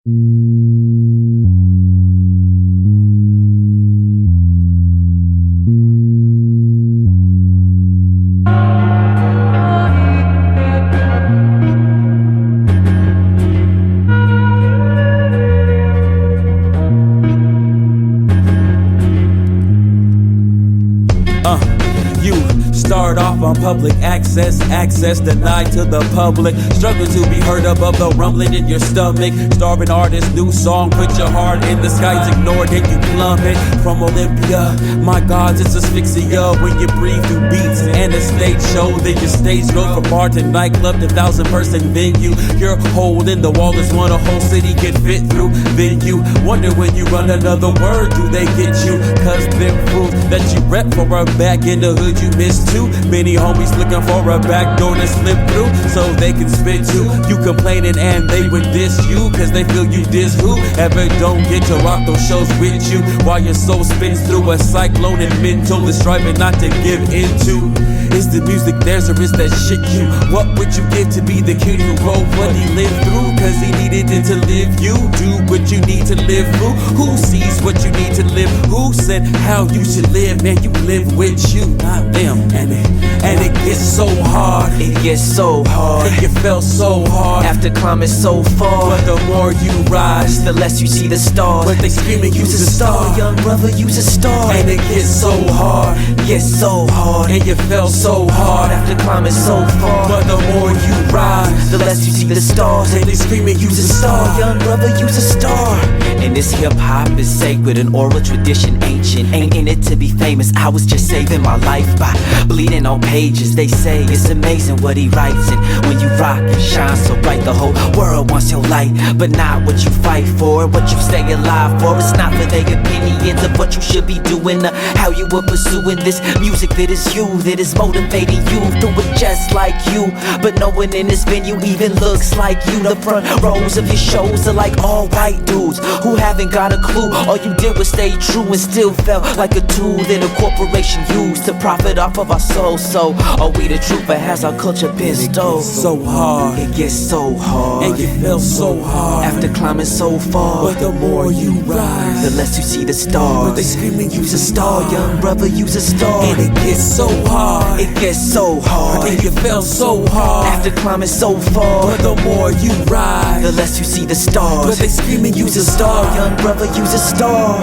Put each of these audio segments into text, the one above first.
You start off on public access denied to the public. Struggle to be heard above the rumbling in your stomach. Starving artist, new song, put your heart in the skies, ignored and you plummet. From Olympia, my God, it's asphyxia when you breathe through beats and a stage show. Then your stage go from bar to nightclub to 1,000-person venue. Your hole in the wall is one a whole city can fit through. Then you wonder when you run another word, do they get you? Cause them fools that you rep for a back in the hood, you miss too. Many homies looking for a back door to slip through so they can spit you. You complaining and they would diss you cause they feel you diss who ever don't get to rock those shows with you. While your soul spins through a cyclone and mental is striving not to give into. Is the music theirs or is that shit you? What would you give to be the kid who wrote what he lived through? Cause he needed it to live you. Do what you need to live through. Who sees what you need to live? Who said how you should live? Man, you live with you, not them. And it gets so hard. It gets so hard. And you fell so hard after climbing so far. But the more you rise, the less you see the stars. But they screaming use a star. Young brother, use a star. And it gets so hard. Gets so hard. And you fell so hard after climbing so far. But the more you rise, the less you see the stars. And they screaming use a star. Young brother, use a star. And this hip-hop is sacred, an oral tradition ancient. Ain't in it to be famous, I was just saving my life by bleeding on pages. They say it's amazing what he writes, and when you rock and shine so bright, the whole world wants your light. But not what you fight for, what you stay alive for. It's not for their opinions of what you should be doing, or how you were pursuing this music that is you, that is motivating you through it just like you. But no one in this venue even looks like you. The front rows of your shows are like all white dudes who haven't got a clue. All you did was stay true and still felt like a tool that a corporation used to profit off of our souls. So are we the truth, or has our culture been stole? So hard, it gets so hard, and you feel so hard after climbing so far. But the more you rise, the less you see the stars. But they screaming use a star, young brother, use a star. And it gets so hard, it gets so hard, and you fell so hard after climbing so far. But the more you rise, the less you see the stars. But they screaming use a star, young brother, use a star.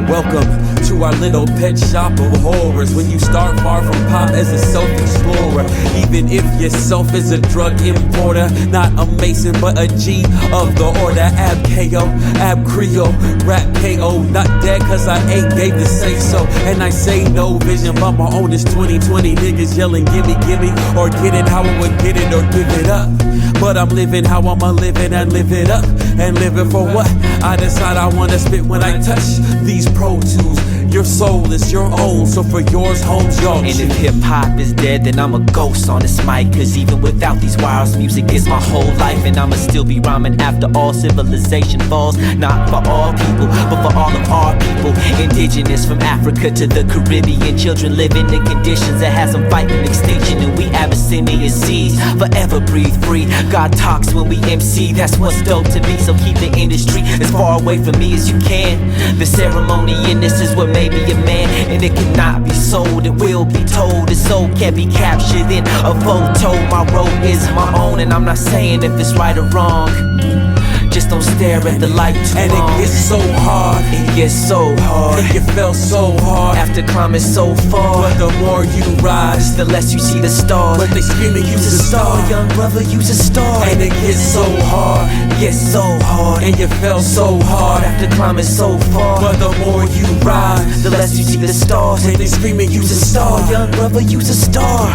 Welcome to our little pet shop of horrors. When you start far from pop as a self-explorer, even if yourself is a drug importer, not a mason but a G of the order. Ab KO, Ab Creole, rap KO. Not dead cause I ain't gave to say so. And I say no vision but my own is 2020. Niggas yelling gimme, gimme, or get it how I would get it or give it up. But I'm living how I'ma live it and live it up. And live it for what? I decide I wanna spit when I touch these Pro Tools. Your soul is your own, so for yours, home's yours. And if hip-hop is dead, then I'm a ghost on this mic. Cause even without these wires, music is my whole life. And I'ma still be rhyming after all civilization falls. Not for all people, but for all of our people. Indigenous from Africa to the Caribbean. Children living in conditions that has them fighting extinction. And we Abyssinian seeds, forever breathe free. God talks when we MC, that's what's dope to me. So keep the industry as far away from me as you can. The ceremony in this is what made me a man, and it cannot be sold, it will be told. Its soul can't be captured in a photo. My road is my own, and I'm not saying if it's right or wrong. Just don't stare at the light too and long. And it gets so hard, it gets so hard, and you fell so hard after climbing so far. But the more you rise, the less you see the stars. But they screaming use a star, young brother, use a star. And it gets so hard, gets so hard, and you fell so hard after climbing so far. But the more you rise, the less you see the stars. But they screaming use a star, young brother, use a star.